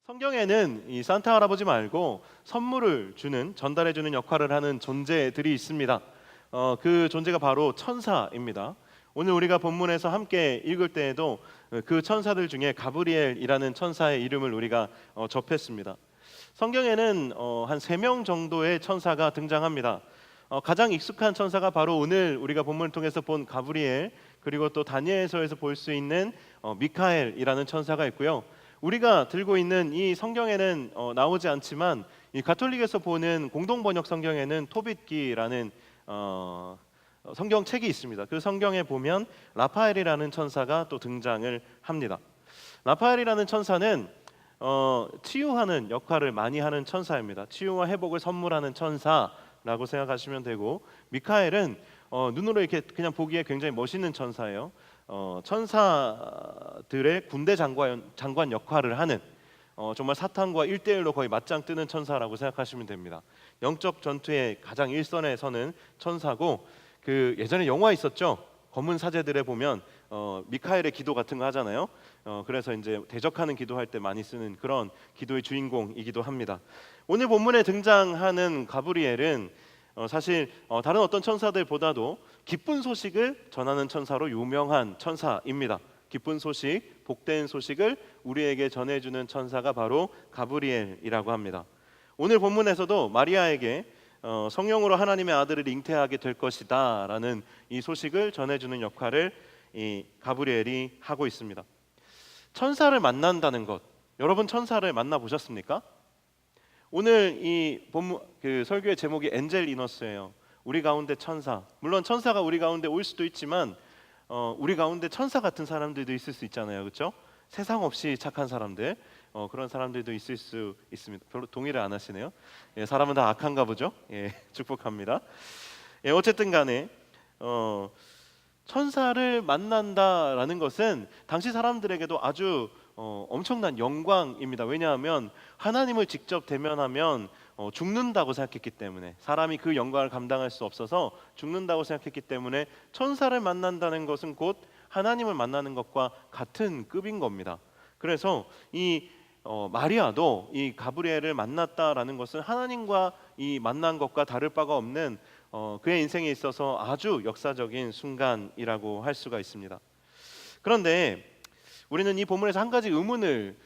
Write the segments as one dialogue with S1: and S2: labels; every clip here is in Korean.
S1: 성경에는 이 산타 할아버지 말고 선물을 주는, 전달해 주는 역할을 하는 존재들이 있습니다. 그 존재가 바로 천사입니다. 오늘 우리가 본문에서 함께 읽을 때에도 그 천사들 중에 가브리엘이라는 천사의 이름을 우리가 접했습니다. 성경에는 한 3명 정도의 천사가 등장합니다. 가장 익숙한 천사가 바로 오늘 우리가 본문을 통해서 본 가브리엘, 그리고 또 다니엘서에서 볼 수 있는 미카엘이라는 천사가 있고요. 우리가 들고 있는 이 성경에는 나오지 않지만 이 가톨릭에서 보는 공동 번역 성경에는 토빗기라는 성경책이 있습니다. 그 성경에 보면 라파엘이라는 천사가 또 등장을 합니다. 라파엘이라는 천사는 치유하는 역할을 많이 하는 천사입니다. 치유와 회복을 선물하는 천사라고 생각하시면 되고, 미카엘은 눈으로 이렇게 그냥 보기에 굉장히 멋있는 천사예요. 천사들의 군대 장관 역할을 하는, 정말 사탄과 1대1로 거의 맞짱 뜨는 천사라고 생각하시면 됩니다. 영적 전투의 가장 일선에 서는 천사고, 그 예전에 영화 있었죠. 검은 사제들에 보면 미카엘의 기도 같은 거 하잖아요. 그래서 이제 대적하는 기도할 때 많이 쓰는 그런 기도의 주인공이기도 합니다. 오늘 본문에 등장하는 가브리엘은 사실 다른 어떤 천사들보다도 기쁜 소식을 전하는 천사로 유명한 천사입니다. 기쁜 소식, 복된 소식을 우리에게 전해주는 천사가 바로 가브리엘이라고 합니다. 오늘 본문에서도 마리아에게 성령으로 하나님의 아들을 잉태하게 될 것이다 라는 이 소식을 전해주는 역할을 이 가브리엘이 하고 있습니다. 천사를 만난다는 것, 여러분 천사를 만나보셨습니까? 오늘 이 본문 그 설교의 제목이 엔젤 이너스예요. 우리 가운데 천사. 물론 천사가 우리 가운데 올 수도 있지만 우리 가운데 천사 같은 사람들도 있을 수 있잖아요, 그렇죠? 세상 없이 착한 사람들, 그런 사람들도 있을 수 있습니다. 별로 동의를 안 하시네요. 예, 사람은 다 악한가 보죠. 예, 축복합니다. 예, 어쨌든 간에 천사를 만난다라는 것은 당시 사람들에게도 아주 엄청난 영광입니다. 왜냐하면 하나님을 직접 대면하면 죽는다고 생각했기 때문에, 사람이 그 영광을 감당할 수 없어서 죽는다고 생각했기 때문에 천사를 만난다는 것은 곧 하나님을 만나는 것과 같은 급인 겁니다. 그래서 이 마리아도 이 가브리엘을 만났다라는 것은 하나님과 이 만난 것과 다를 바가 없는 그의 인생에 있어서 아주 역사적인 순간이라고 할 수가 있습니다. 그런데 우리는 이 본문에서 한 가지 의문을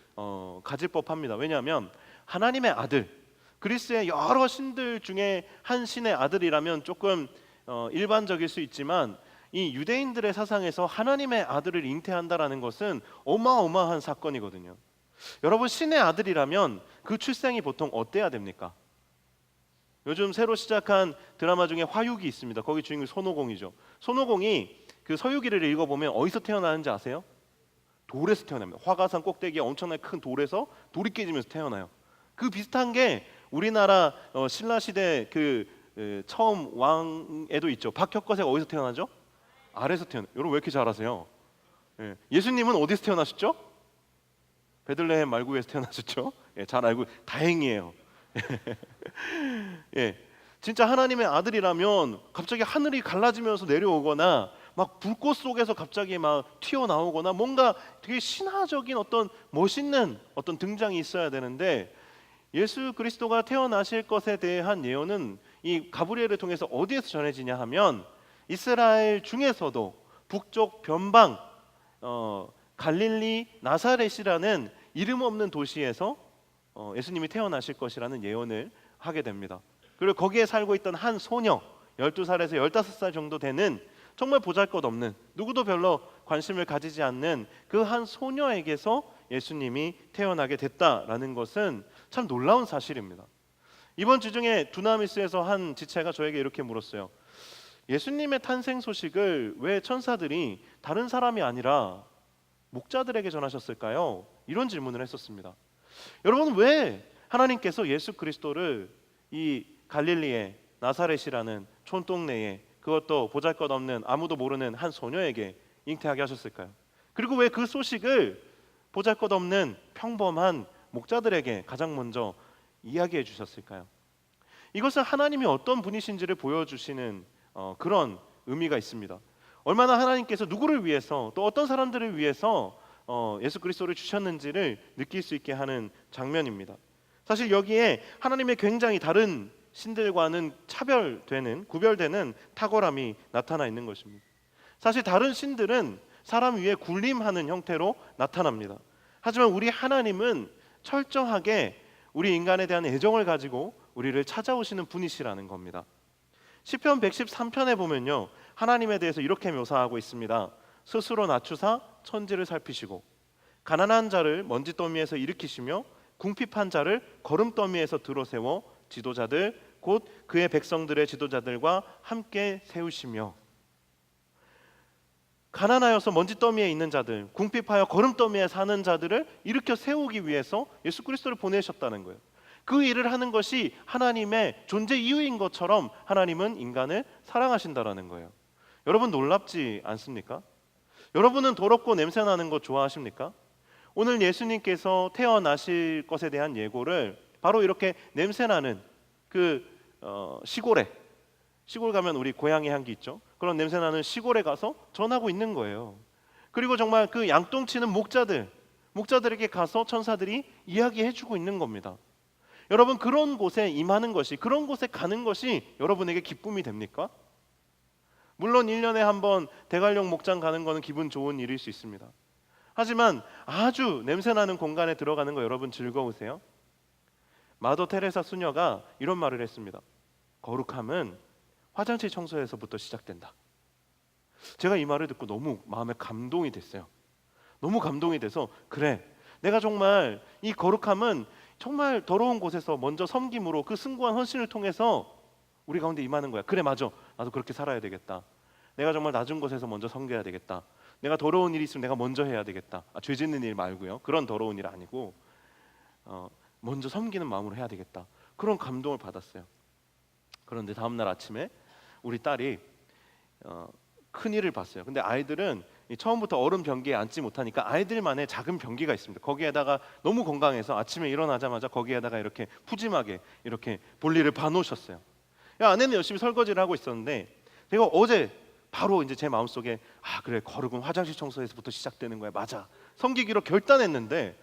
S1: 가질 법합니다. 왜냐하면 하나님의 아들, 그리스의 여러 신들 중에 한 신의 아들이라면 조금 일반적일 수 있지만, 이 유대인들의 사상에서 하나님의 아들을 잉태한다라는 것은 어마어마한 사건이거든요. 여러분, 신의 아들이라면 그 출생이 보통 어때야 됩니까? 요즘 새로 시작한 드라마 중에 화육이 있습니다. 거기 주인공이 손오공이죠. 손오공이 그 서유기를 읽어보면 어디서 태어나는지 아세요? 돌에서 태어납니다. 화가산 꼭대기에 엄청나게 큰 돌에서 돌이 깨지면서 태어나요. 그 비슷한 게 우리나라 신라 시대 그 처음 왕에도 있죠. 박혁거세가 어디서 태어나죠? 아래에서 태어나. 여러분 왜 이렇게 잘하세요? 예. 예수님은 어디서 태어나셨죠? 베들레헴 말구에서 태어나셨죠? 예, 잘 알고, 다행이에요. 예, 진짜 하나님의 아들이라면 갑자기 하늘이 갈라지면서 내려오거나 막 불꽃 속에서 갑자기 막 튀어나오거나 뭔가 되게 신화적인 어떤 멋있는 어떤 등장이 있어야 되는데, 예수 그리스도가 태어나실 것에 대한 예언은 이 가브리엘을 통해서 어디에서 전해지냐 하면 이스라엘 중에서도 북쪽 변방 갈릴리 나사렛이라는 이름 없는 도시에서 예수님이 태어나실 것이라는 예언을 하게 됩니다. 그리고 거기에 살고 있던 한 소녀, 12살에서 15살 정도 되는 정말 보잘것없는, 누구도 별로 관심을 가지지 않는 그 한 소녀에게서 예수님이 태어나게 됐다라는 것은 참 놀라운 사실입니다. 이번 주 중에 두나미스에서 한 지체가 저에게 이렇게 물었어요. 예수님의 탄생 소식을 왜 천사들이 다른 사람이 아니라 목자들에게 전하셨을까요? 이런 질문을 했었습니다. 여러분, 왜 하나님께서 예수 그리스도를 이 갈릴리의 나사렛이라는 촌동네에, 그것도 보잘것없는 아무도 모르는 한 소녀에게 잉태하게 하셨을까요? 그리고 왜 그 소식을 보잘것없는 평범한 목자들에게 가장 먼저 이야기해 주셨을까요? 이것은 하나님이 어떤 분이신지를 보여주시는 그런 의미가 있습니다. 얼마나 하나님께서 누구를 위해서, 또 어떤 사람들을 위해서 예수 그리스도를 주셨는지를 느낄 수 있게 하는 장면입니다. 사실 여기에 하나님의 굉장히 다른 신들과는 구별되는 탁월함이 나타나 있는 것입니다. 사실 다른 신들은 사람 위에 군림하는 형태로 나타납니다. 하지만 우리 하나님은 철저하게 우리 인간에 대한 애정을 가지고 우리를 찾아오시는 분이시라는 겁니다. 시편 113편에 보면요, 하나님에 대해서 이렇게 묘사하고 있습니다. 스스로 낮추사 천지를 살피시고 가난한 자를 먼지더미에서 일으키시며 궁핍한 자를 거름더미에서 들어세워 지도자들 곧 그의 백성들의 지도자들과 함께 세우시며, 가난하여서 먼지더미에 있는 자들, 궁핍하여 거름더미에 사는 자들을 일으켜 세우기 위해서 예수 그리스도를 보내셨다는 거예요. 그 일을 하는 것이 하나님의 존재 이유인 것처럼 하나님은 인간을 사랑하신다라는 거예요. 여러분 놀랍지 않습니까? 여러분은 더럽고 냄새나는 것 좋아하십니까? 오늘 예수님께서 태어나실 것에 대한 예고를 바로 이렇게 냄새나는 그 시골 가면 우리 고향의 향기 있죠. 그런 냄새나는 시골에 가서 전하고 있는 거예요. 그리고 정말 그 양똥치는 목자들에게 가서 천사들이 이야기해주고 있는 겁니다. 여러분, 그런 곳에 임하는 것이, 그런 곳에 가는 것이 여러분에게 기쁨이 됩니까? 물론 1년에 한 번 대관령 목장 가는 거는 기분 좋은 일일 수 있습니다. 하지만 아주 냄새나는 공간에 들어가는 거 여러분 즐거우세요? 마더 테레사 수녀가 이런 말을 했습니다. 거룩함은 화장실 청소에서부터 시작된다. 제가 이 말을 듣고 너무 마음에 감동이 됐어요. 너무 감동이 돼서, 그래, 내가 정말 이 거룩함은 정말 더러운 곳에서 먼저 섬김으로 그 숭고한 헌신을 통해서 우리 가운데 임하는 거야. 그래, 맞아, 나도 그렇게 살아야 되겠다. 내가 정말 낮은 곳에서 먼저 섬겨야 되겠다. 내가 더러운 일이 있으면 내가 먼저 해야 되겠다. 죄 짓는 일 말고요, 그런 더러운 일 아니고 먼저 섬기는 마음으로 해야 되겠다. 그런 감동을 받았어요. 그런데 다음날 아침에 우리 딸이 큰 일을 봤어요. 근데 아이들은 처음부터 얼음 변기에 앉지 못하니까 아이들만의 작은 변기가 있습니다. 거기에다가 너무 건강해서 아침에 일어나자마자 거기에다가 이렇게 푸짐하게 이렇게 볼일을 봐놓으셨어요. 아내는 열심히 설거지를 하고 있었는데, 제가 어제 바로 이제 제 마음속에 그래, 거룩은 화장실 청소에서부터 시작되는 거야. 맞아, 섬기기로 결단했는데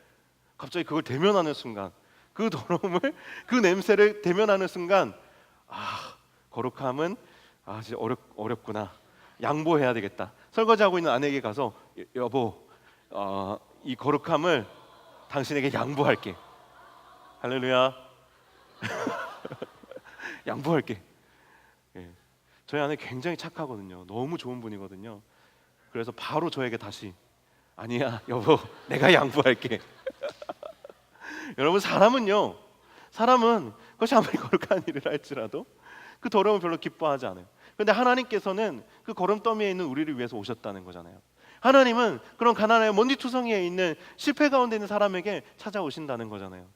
S1: 갑자기 그걸 대면하는 순간, 그 더러움을, 그 냄새를 대면하는 순간, 거룩함은 진짜 어렵구나. 양보해야 되겠다. 설거지하고 있는 아내에게 가서, 여보, 이 거룩함을 당신에게 양보할게. 할렐루야. 양보할게. 예. 저희 아내 굉장히 착하거든요. 너무 좋은 분이거든요. 그래서 바로 저에게 다시, 아니야 여보, 내가 양보할게. 여러분, 사람은 그것이 아무리 거룩한 일을 할지라도 그 더러움을 별로 기뻐하지 않아요. 그런데 하나님께서는 그 거름더미에 있는 우리를 위해서 오셨다는 거잖아요. 하나님은 그런 가난한 먼지투성이에 있는 실패 가운데 있는 사람에게 찾아오신다는 거잖아요.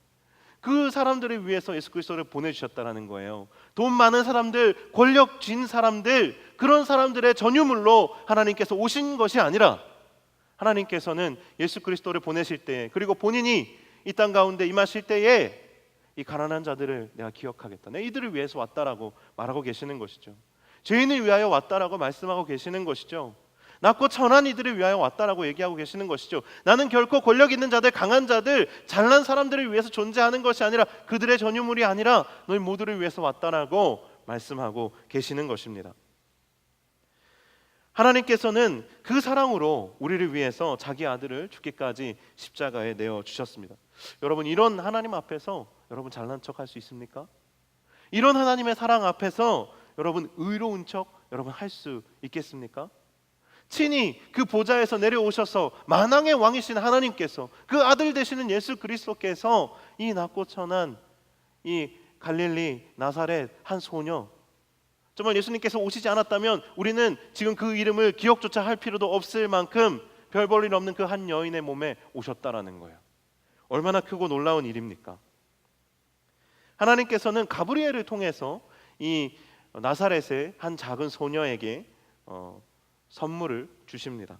S1: 그 사람들을 위해서 예수 그리스도를 보내주셨다는 거예요. 돈 많은 사람들, 권력 쥔 사람들, 그런 사람들의 전유물로 하나님께서 오신 것이 아니라, 하나님께서는 예수 그리스도를 보내실 때, 그리고 본인이 이 땅 가운데 임하실 때에 이 가난한 자들을 내가 기억하겠다, 내 이들을 위해서 왔다라고 말하고 계시는 것이죠. 죄인을 위하여 왔다라고 말씀하고 계시는 것이죠. 낮고 천한 이들을 위하여 왔다라고 얘기하고 계시는 것이죠. 나는 결코 권력 있는 자들, 강한 자들, 잘난 사람들을 위해서 존재하는 것이 아니라, 그들의 전유물이 아니라 너희 모두를 위해서 왔다라고 말씀하고 계시는 것입니다. 하나님께서는 그 사랑으로 우리를 위해서 자기 아들을 죽기까지 십자가에 내어 주셨습니다. 여러분, 이런 하나님 앞에서 여러분 잘난 척할 수 있습니까? 이런 하나님의 사랑 앞에서 여러분 의로운 척 여러분 할 수 있겠습니까? 친히 그 보좌에서 내려오셔서 만왕의 왕이신 하나님께서, 그 아들 되시는 예수 그리스도께서 이 낮고 천한 이 갈릴리 나사렛 한 소녀, 정말 예수님께서 오시지 않았다면 우리는 지금 그 이름을 기억조차 할 필요도 없을 만큼 별 볼 일 없는 그 한 여인의 몸에 오셨다라는 거예요. 얼마나 크고 놀라운 일입니까? 하나님께서는 가브리엘을 통해서 이 나사렛의 한 작은 소녀에게 선물을 주십니다.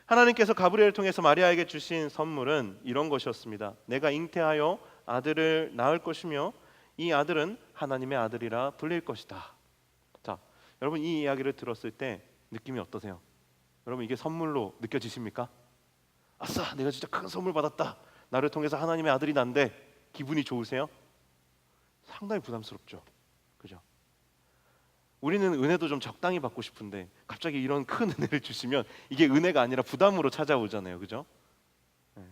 S1: 하나님께서 가브리엘을 통해서 마리아에게 주신 선물은 이런 것이었습니다. 내가 잉태하여 아들을 낳을 것이며 이 아들은 하나님의 아들이라 불릴 것이다. 자, 여러분, 이 이야기를 들었을 때 느낌이 어떠세요? 여러분, 이게 선물로 느껴지십니까? 아싸, 내가 진짜 큰 선물 받았다. 나를 통해서 하나님의 아들이 난데 기분이 좋으세요? 상당히 부담스럽죠. 그죠? 우리는 은혜도 좀 적당히 받고 싶은데 갑자기 이런 큰 은혜를 주시면 이게 은혜가 아니라 부담으로 찾아오잖아요. 그죠? 네.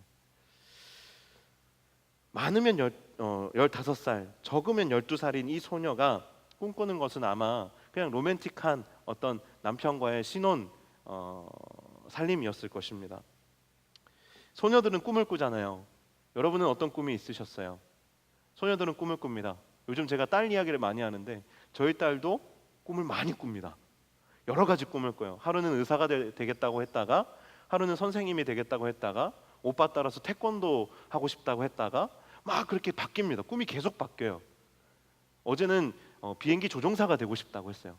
S1: 많으면 15살, 적으면 12살인 이 소녀가 꿈꾸는 것은 아마 그냥 로맨틱한 어떤 남편과의 신혼 살림이었을 것입니다. 소녀들은 꿈을 꾸잖아요. 여러분은 어떤 꿈이 있으셨어요? 소녀들은 꿈을 꿉니다. 요즘 제가 딸 이야기를 많이 하는데 저희 딸도 꿈을 많이 꿉니다. 여러 가지 꿈을 꿔요. 하루는 의사가 되겠다고 했다가, 하루는 선생님이 되겠다고 했다가, 오빠 따라서 태권도 하고 싶다고 했다가 막 그렇게 바뀝니다. 꿈이 계속 바뀌어요. 어제는 비행기 조종사가 되고 싶다고 했어요.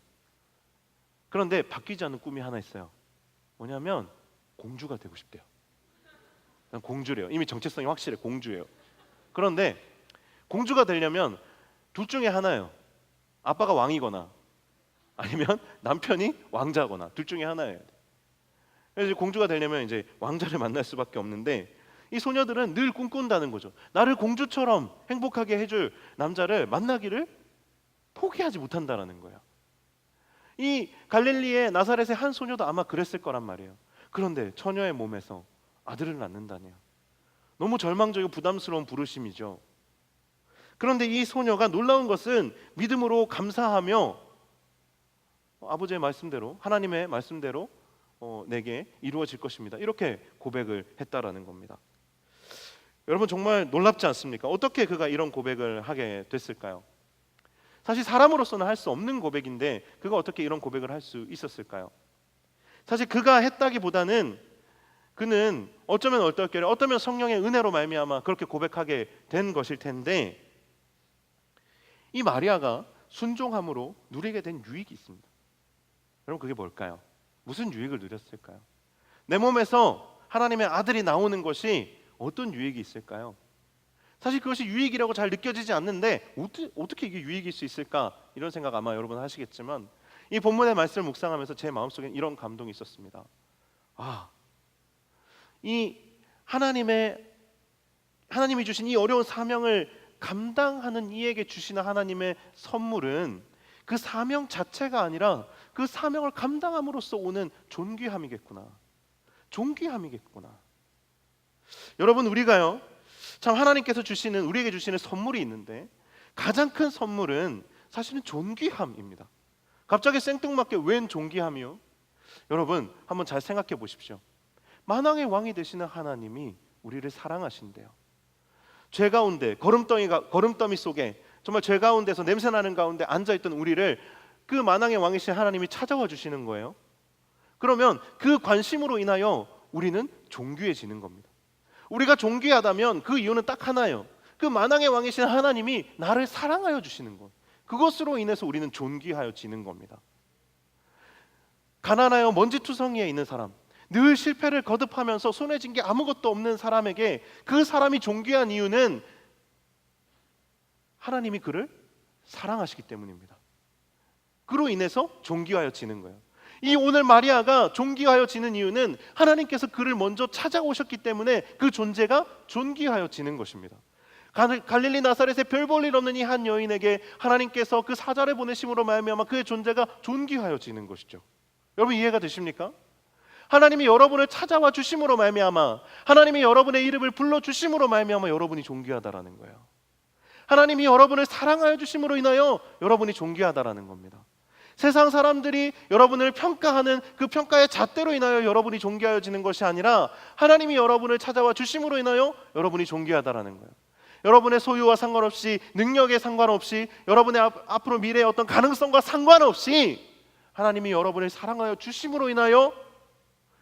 S1: 그런데 바뀌지 않는 꿈이 하나 있어요. 뭐냐면 공주가 되고 싶대요. 그냥 공주래요. 이미 정체성이 확실해. 공주예요. 그런데 공주가 되려면 둘 중에 하나예요. 아빠가 왕이거나 아니면 남편이 왕자거나 둘 중에 하나예요. 그래서 공주가 되려면 이제 왕자를 만날 수밖에 없는데 이 소녀들은 늘 꿈꾼다는 거죠. 나를 공주처럼 행복하게 해줄 남자를 만나기를 포기하지 못한다라는 거예요. 이 갈릴리의 나사렛의 한 소녀도 아마 그랬을 거란 말이에요. 그런데 처녀의 몸에서 아들을 낳는다니요. 너무 절망적이고 부담스러운 부르심이죠. 그런데 이 소녀가 놀라운 것은 믿음으로 감사하며 아버지의 말씀대로, 하나님의 말씀대로 내게 이루어질 것입니다. 이렇게 고백을 했다라는 겁니다. 여러분 정말 놀랍지 않습니까? 어떻게 그가 이런 고백을 하게 됐을까요? 사실 사람으로서는 할 수 없는 고백인데 그가 어떻게 이런 고백을 할 수 있었을까요? 사실 그가 했다기보다는 그는 어쩌면 어떠면 성령의 은혜로 말미암아 그렇게 고백하게 된 것일 텐데 이 마리아가 순종함으로 누리게 된 유익이 있습니다. 여러분 그게 뭘까요? 무슨 유익을 누렸을까요? 내 몸에서 하나님의 아들이 나오는 것이 어떤 유익이 있을까요? 사실 그것이 유익이라고 잘 느껴지지 않는데 어떻게 이게 유익일 수 있을까? 이런 생각 아마 여러분 하시겠지만 이 본문의 말씀을 묵상하면서 제 마음속에 이런 감동이 있었습니다. 이 하나님이 주신 이 어려운 사명을 감당하는 이에게 주시는 하나님의 선물은 그 사명 자체가 아니라 그 사명을 감당함으로써 오는 존귀함이겠구나. 여러분 우리가요 참 하나님께서 우리에게 주시는 선물이 있는데 가장 큰 선물은 사실은 존귀함입니다. 갑자기 생뚱맞게 웬 존귀함이요? 여러분 한번 잘 생각해 보십시오. 만왕의 왕이 되시는 하나님이 우리를 사랑하신대요. 죄 가운데 거름더미 속에 정말 죄 가운데서 냄새나는 가운데 앉아있던 우리를 그 만왕의 왕이신 하나님이 찾아와 주시는 거예요. 그러면 그 관심으로 인하여 우리는 존귀해지는 겁니다. 우리가 존귀하다면 그 이유는 딱 하나예요. 그 만왕의 왕이신 하나님이 나를 사랑하여 주시는 것. 그것으로 인해서 우리는 존귀하여지는 겁니다. 가난하여 먼지투성이에 있는 사람, 늘 실패를 거듭하면서 손에 쥔 게 아무것도 없는 사람에게 그 사람이 존귀한 이유는 하나님이 그를 사랑하시기 때문입니다. 그로 인해서 존귀하여지는 거예요. 이 오늘 마리아가 존귀하여지는 이유는 하나님께서 그를 먼저 찾아오셨기 때문에 그 존재가 존귀하여지는 것입니다. 갈릴리 나사렛에 별 볼 일 없는 이 한 여인에게 하나님께서 그 사자를 보내심으로 말미암아 그의 존재가 존귀하여지는 것이죠. 여러분 이해가 되십니까? 하나님이 여러분을 찾아와 주심으로 말미암아, 하나님이 여러분의 이름을 불러 주심으로 말미암아 여러분이 존귀하다라는 거예요. 하나님이 여러분을 사랑하여 주심으로 인하여 여러분이 존귀하다라는 겁니다. 세상 사람들이 여러분을 평가하는 그 평가의 잣대로 인하여 여러분이 존귀하여지는 것이 아니라 하나님이 여러분을 찾아와 주심으로 인하여 여러분이 존귀하다라는 거예요. 여러분의 소유와 상관없이, 능력에 상관없이, 여러분의 앞으로 미래의 어떤 가능성과 상관없이 하나님이 여러분을 사랑하여 주심으로 인하여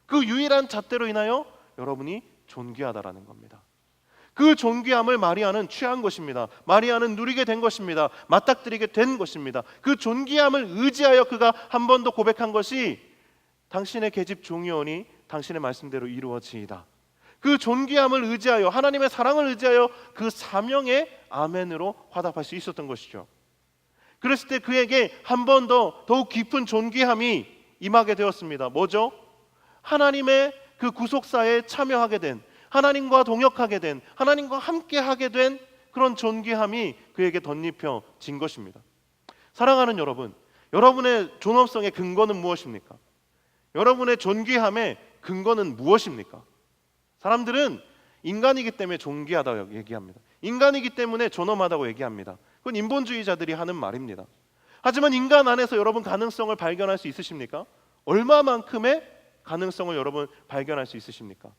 S1: 그 유일한 잣대로 인하여 여러분이 존귀하다라는 겁니다. 그 존귀함을 마리아는 취한 것입니다. 마리아는 누리게 된 것입니다. 맞닥뜨리게 된 것입니다. 그 존귀함을 의지하여 그가 한 번 더 고백한 것이 당신의 계집 종이오니 당신의 말씀대로 이루어지이다. 그 존귀함을 의지하여, 하나님의 사랑을 의지하여 그 사명의 아멘으로 화답할 수 있었던 것이죠. 그랬을 때 그에게 한 번 더 더욱 깊은 존귀함이 임하게 되었습니다. 뭐죠? 하나님의 그 구속사에 참여하게 된, 하나님과 동역하게 된, 하나님과 함께하게 된 그런 존귀함이 그에게 덧입혀진 것입니다. 사랑하는 여러분, 여러분의 존엄성의 근거는 무엇입니까? 여러분의 존귀함의 근거는 무엇입니까? 사람들은 인간이기 때문에 존귀하다고 얘기합니다. 인간이기 때문에 존엄하다고 얘기합니다. 그건 인본주의자들이 하는 말입니다. 하지만 인간 안에서 여러분 가능성을 발견할 수 있으십니까? 얼마만큼의 가능성을 여러분 발견할 수 있으십니까?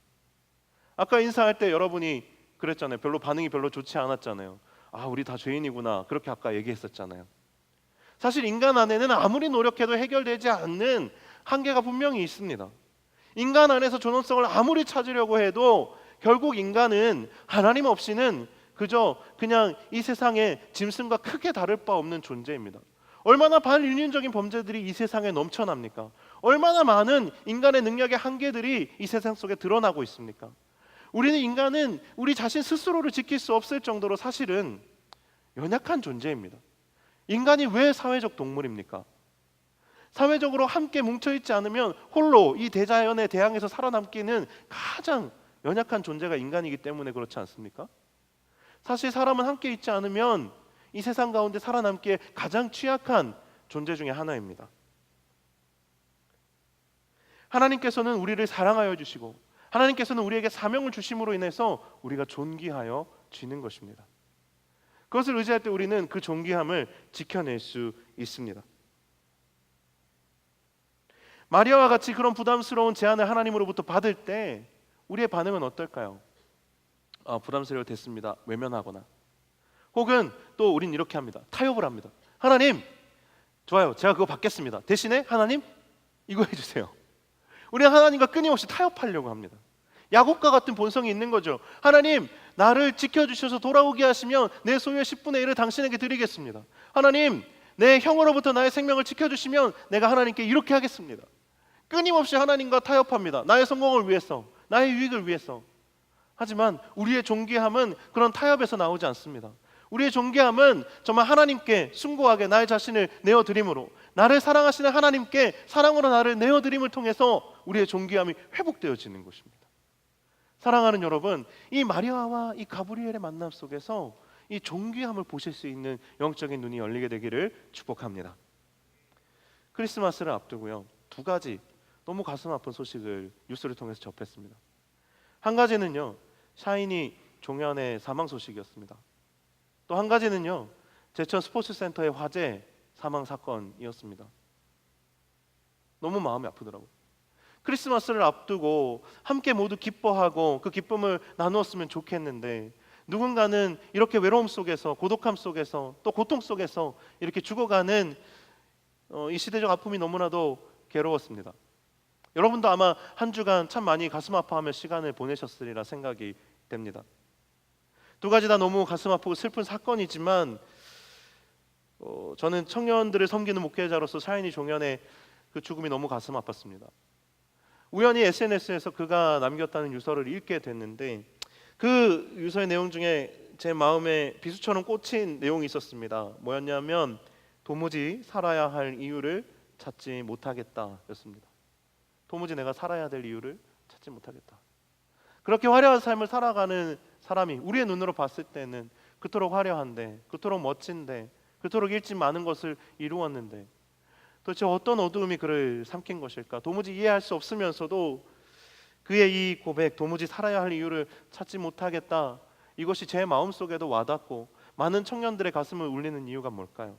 S1: 아까 인사할 때 여러분이 그랬잖아요. 반응이 별로 좋지 않았잖아요. 아, 우리 다 죄인이구나. 그렇게 아까 얘기했었잖아요. 사실 인간 안에는 아무리 노력해도 해결되지 않는 한계가 분명히 있습니다. 인간 안에서 존엄성을 아무리 찾으려고 해도 결국 인간은 하나님 없이는 그냥 이 세상의 짐승과 크게 다를 바 없는 존재입니다. 얼마나 반인륜적인 범죄들이 이 세상에 넘쳐납니까? 얼마나 많은 인간의 능력의 한계들이 이 세상 속에 드러나고 있습니까? 인간은 우리 자신 스스로를 지킬 수 없을 정도로 사실은 연약한 존재입니다. 인간이 왜 사회적 동물입니까? 사회적으로 함께 뭉쳐있지 않으면 홀로 이 대자연에 대항해서 살아남기는 가장 연약한 존재가 인간이기 때문에 그렇지 않습니까? 사실 사람은 함께 있지 않으면 이 세상 가운데 살아남기에 가장 취약한 존재 중에 하나입니다. 하나님께서는 우리를 사랑하여 주시고 하나님께서는 우리에게 사명을 주심으로 인해서 우리가 존귀하여 지는 것입니다. 그것을 의지할 때 우리는 그 존귀함을 지켜낼 수 있습니다. 마리아와 같이 그런 부담스러운 제안을 하나님으로부터 받을 때 우리의 반응은 어떨까요? 부담스러워 됐습니다. 외면하거나, 혹은 또 우린 이렇게 합니다. 타협을 합니다. 하나님, 좋아요. 제가 그거 받겠습니다. 대신에 하나님, 이거 해주세요. 우리는 하나님과 끊임없이 타협하려고 합니다. 야곱과 같은 본성이 있는 거죠. 하나님, 나를 지켜주셔서 돌아오게 하시면 내 소유의 10분의 1을 당신에게 드리겠습니다. 하나님, 내 형으로부터 나의 생명을 지켜주시면 내가 하나님께 이렇게 하겠습니다. 끊임없이 하나님과 타협합니다. 나의 성공을 위해서, 나의 유익을 위해서. 하지만 우리의 존귀함은 그런 타협에서 나오지 않습니다. 우리의 존귀함은 정말 하나님께 숭고하게 나의 자신을 내어드림으로, 나를 사랑하시는 하나님께 사랑으로 나를 내어드림을 통해서 우리의 존귀함이 회복되어지는 것입니다. 사랑하는 여러분, 이 마리아와 이 가브리엘의 만남 속에서 이 존귀함을 보실 수 있는 영적인 눈이 열리게 되기를 축복합니다. 크리스마스를 앞두고요, 두 가지 너무 가슴 아픈 소식을 뉴스를 통해서 접했습니다. 한 가지는요, 샤이니 종현의 사망 소식이었습니다. 또 한 가지는요, 제천 스포츠센터의 화재 사망 사건이었습니다. 너무 마음이 아프더라고요. 크리스마스를 앞두고 함께 모두 기뻐하고 그 기쁨을 나누었으면 좋겠는데, 누군가는 이렇게 외로움 속에서, 고독함 속에서, 또 고통 속에서 이렇게 죽어가는 이 시대적 아픔이 너무나도 괴로웠습니다. 여러분도 아마 한 주간 참 많이 가슴 아파하며 시간을 보내셨으리라 생각이 됩니다. 두 가지 다 너무 가슴 아프고 슬픈 사건이지만 저는 청년들을 섬기는 목회자로서 샤이니 종현의 그 죽음이 너무 가슴 아팠습니다. 우연히 SNS에서 그가 남겼다는 유서를 읽게 됐는데, 그 유서의 내용 중에 제 마음에 비수처럼 꽂힌 내용이 있었습니다. 뭐였냐면, 도무지 살아야 할 이유를 찾지 못하겠다 였습니다. 도무지 내가 살아야 될 이유를 찾지 못하겠다. 그렇게 화려한 삶을 살아가는 사람이 우리의 눈으로 봤을 때는 그토록 화려한데, 그토록 멋진데, 그토록 일찍 많은 것을 이루었는데 도대체 어떤 어두움이 그를 삼킨 것일까? 도무지 이해할 수 없으면서도 그의 이 고백, 도무지 살아야 할 이유를 찾지 못하겠다, 이것이 제 마음속에도 와닿고 많은 청년들의 가슴을 울리는 이유가 뭘까요?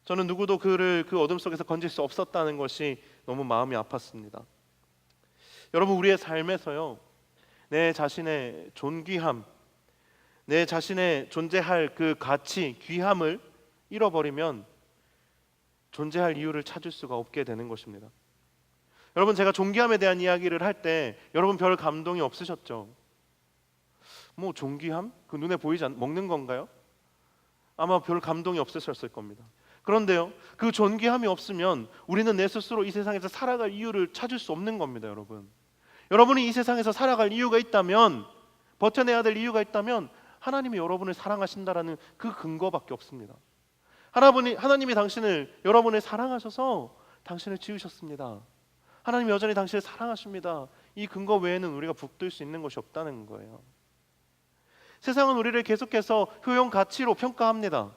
S1: 저는 누구도 그를 그 어둠 속에서 건질 수 없었다는 것이 너무 마음이 아팠습니다. 여러분, 우리의 삶에서요, 내 자신의 존귀함, 내 자신의 존재할 그 가치, 귀함을 잃어버리면 존재할 이유를 찾을 수가 없게 되는 것입니다. 여러분, 제가 존귀함에 대한 이야기를 할 때 여러분 별 감동이 없으셨죠? 뭐 존귀함? 그 눈에 보이지 먹는 건가요? 아마 별 감동이 없으셨을 겁니다. 그런데요, 그 존귀함이 없으면 우리는 내 스스로 이 세상에서 살아갈 이유를 찾을 수 없는 겁니다. 여러분이 이 세상에서 살아갈 이유가 있다면, 버텨내야 될 이유가 있다면 하나님이 여러분을 사랑하신다라는 그 근거밖에 없습니다. 하나님이 여러분을 사랑하셔서 당신을 지으셨습니다. 하나님 여전히 당신을 사랑하십니다. 이 근거 외에는 우리가 붙들 수 있는 것이 없다는 거예요. 세상은 우리를 계속해서 효용 가치로 평가합니다.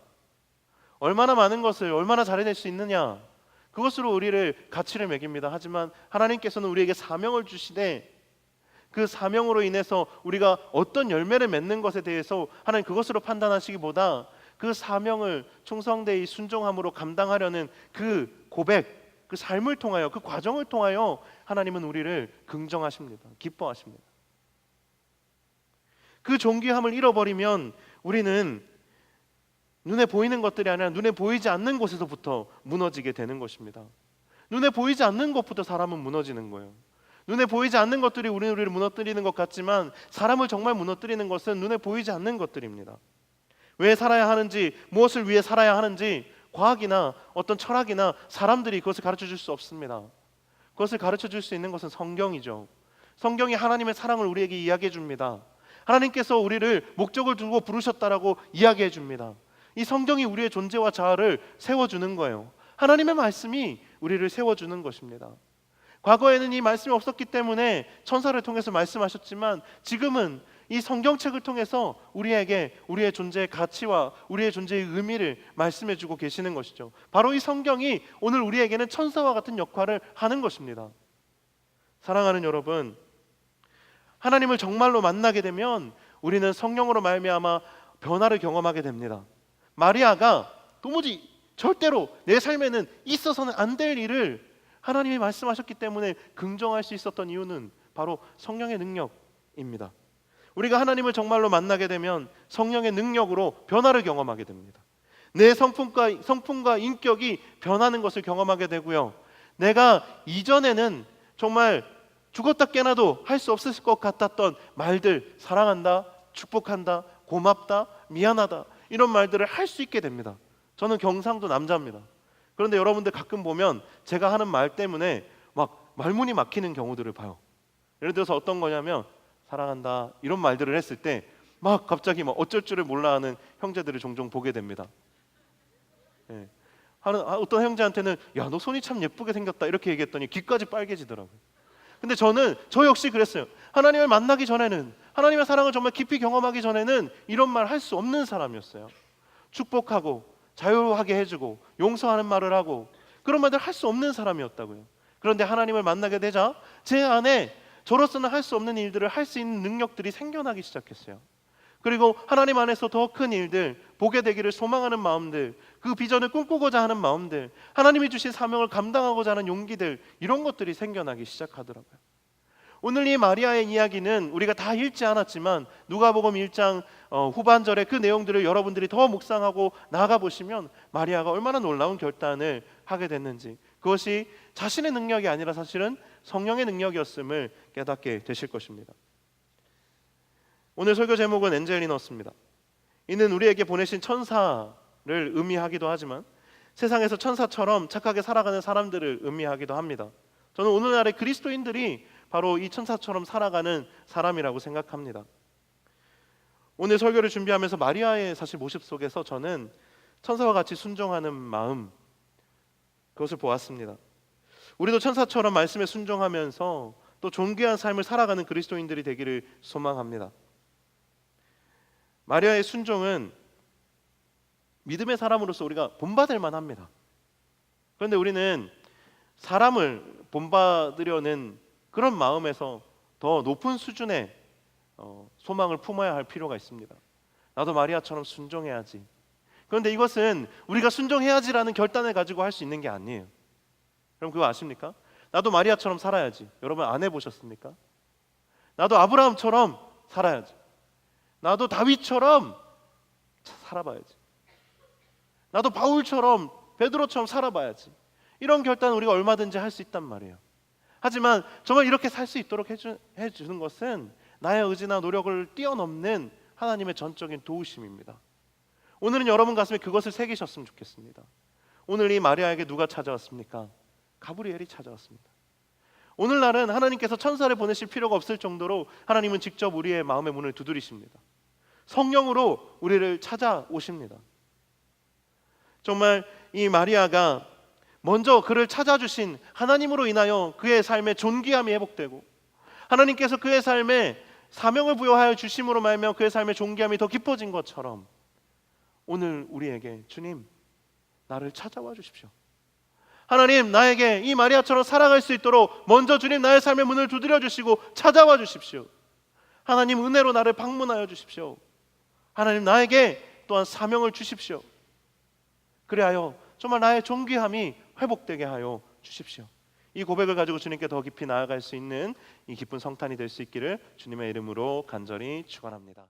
S1: 얼마나 많은 것을 얼마나 잘해낼 수 있느냐, 그것으로 우리를 가치를 매깁니다. 하지만 하나님께서는 우리에게 사명을 주시되 그 사명으로 인해서 우리가 어떤 열매를 맺는 것에 대해서 하나님 그것으로 판단하시기보다 그 사명을 충성되이 순종함으로 감당하려는 그 고백, 그 삶을 통하여, 그 과정을 통하여 하나님은 우리를 긍정하십니다. 기뻐하십니다. 그 존귀함을 잃어버리면 우리는 눈에 보이는 것들이 아니라 눈에 보이지 않는 곳에서부터 무너지게 되는 것입니다. 눈에 보이지 않는 것부터 사람은 무너지는 거예요. 눈에 보이지 않는 것들이 우리를 무너뜨리는 것 같지만 사람을 정말 무너뜨리는 것은 눈에 보이지 않는 것들입니다. 왜 살아야 하는지, 무엇을 위해 살아야 하는지 과학이나 어떤 철학이나 사람들이 그것을 가르쳐 줄 수 없습니다. 그것을 가르쳐 줄 수 있는 것은 성경이죠. 성경이 하나님의 사랑을 우리에게 이야기해 줍니다. 하나님께서 우리를 목적을 두고 부르셨다라고 이야기해 줍니다. 이 성경이 우리의 존재와 자아를 세워주는 거예요. 하나님의 말씀이 우리를 세워주는 것입니다. 과거에는 이 말씀이 없었기 때문에 천사를 통해서 말씀하셨지만 지금은 이 성경책을 통해서 우리에게 우리의 존재의 가치와 우리의 존재의 의미를 말씀해 주고 계시는 것이죠. 바로 이 성경이 오늘 우리에게는 천사와 같은 역할을 하는 것입니다. 사랑하는 여러분, 하나님을 정말로 만나게 되면 우리는 성령으로 말미암아 변화를 경험하게 됩니다. 마리아가 도무지 절대로 내 삶에는 있어서는 안 될 일을 하나님이 말씀하셨기 때문에 긍정할 수 있었던 이유는 바로 성령의 능력입니다. 우리가 하나님을 정말로 만나게 되면 성령의 능력으로 변화를 경험하게 됩니다. 내 성품과 인격이 변하는 것을 경험하게 되고요. 내가 이전에는 정말 죽었다 깨나도 할 수 없을 것 같았던 말들, 사랑한다, 축복한다, 고맙다, 미안하다, 이런 말들을 할 수 있게 됩니다. 저는 경상도 남자입니다. 그런데 여러분들 가끔 보면 제가 하는 말 때문에 막 말문이 막히는 경우들을 봐요. 예를 들어서 어떤 거냐면 사랑한다 이런 말들을 했을 때 막 갑자기 막 어쩔 줄을 몰라 하는 형제들을 종종 보게 됩니다. 예. 어떤 형제한테는 야, 너 손이 참 예쁘게 생겼다 이렇게 얘기했더니 귀까지 빨개지더라고요. 근데 저 역시 그랬어요. 하나님을 만나기 전에는, 하나님의 사랑을 정말 깊이 경험하기 전에는 이런 말 할 수 없는 사람이었어요. 축복하고 자유하게 해주고 용서하는 말을 하고 그런 말들 할 수 없는 사람이었다고요. 그런데 하나님을 만나게 되자 제 안에 저로서는 할 수 없는 일들을 할 수 있는 능력들이 생겨나기 시작했어요. 그리고 하나님 안에서 더 큰 일들, 보게 되기를 소망하는 마음들, 그 비전을 꿈꾸고자 하는 마음들, 하나님이 주신 사명을 감당하고자 하는 용기들, 이런 것들이 생겨나기 시작하더라고요. 오늘 이 마리아의 이야기는 우리가 다 읽지 않았지만 누가복음 1장 후반절의 그 내용들을 여러분들이 더 묵상하고 나아가 보시면 마리아가 얼마나 놀라운 결단을 하게 됐는지, 그것이 자신의 능력이 아니라 사실은 성령의 능력이었음을 깨닫게 되실 것입니다. 오늘 설교 제목은 엔젤리너스입니다. 이는 우리에게 보내신 천사를 의미하기도 하지만 세상에서 천사처럼 착하게 살아가는 사람들을 의미하기도 합니다. 저는 오늘날의 그리스도인들이 바로 이 천사처럼 살아가는 사람이라고 생각합니다. 오늘 설교를 준비하면서 마리아의 사실 모습 속에서 저는 천사와 같이 순종하는 마음, 그것을 보았습니다. 우리도 천사처럼 말씀에 순종하면서 또 존귀한 삶을 살아가는 그리스도인들이 되기를 소망합니다. 마리아의 순종은 믿음의 사람으로서 우리가 본받을 만합니다. 그런데 우리는 사람을 본받으려는 그런 마음에서 더 높은 수준의 소망을 품어야 할 필요가 있습니다. 나도 마리아처럼 순종해야지. 그런데 이것은 우리가 순종해야지라는 결단을 가지고 할 수 있는 게 아니에요. 여러분 그거 아십니까? 나도 마리아처럼 살아야지. 여러분 안 해보셨습니까? 나도 아브라함처럼 살아야지. 나도 다윗처럼 살아봐야지. 나도 바울처럼, 베드로처럼 살아봐야지. 이런 결단은 우리가 얼마든지 할 수 있단 말이에요. 하지만 정말 이렇게 살 수 있도록 해주는 것은 나의 의지나 노력을 뛰어넘는 하나님의 전적인 도우심입니다. 오늘은 여러분 가슴에 그것을 새기셨으면 좋겠습니다. 오늘 이 마리아에게 누가 찾아왔습니까? 가브리엘이 찾아왔습니다. 오늘날은 하나님께서 천사를 보내실 필요가 없을 정도로 하나님은 직접 우리의 마음의 문을 두드리십니다. 성령으로 우리를 찾아오십니다. 정말 이 마리아가 먼저 그를 찾아주신 하나님으로 인하여 그의 삶의 존귀함이 회복되고, 하나님께서 그의 삶에 사명을 부여하여 주심으로 말하며 그의 삶의 존귀함이 더 깊어진 것처럼, 오늘 우리에게 주님, 나를 찾아와 주십시오. 하나님, 나에게 이 마리아처럼 살아갈 수 있도록 먼저 주님 나의 삶의 문을 두드려 주시고 찾아와 주십시오. 하나님, 은혜로 나를 방문하여 주십시오. 하나님, 나에게 또한 사명을 주십시오. 그리하여 정말 나의 존귀함이 회복되게 하여 주십시오. 이 고백을 가지고 주님께 더 깊이 나아갈 수 있는 이 기쁜 성탄이 될 수 있기를 주님의 이름으로 간절히 축원합니다.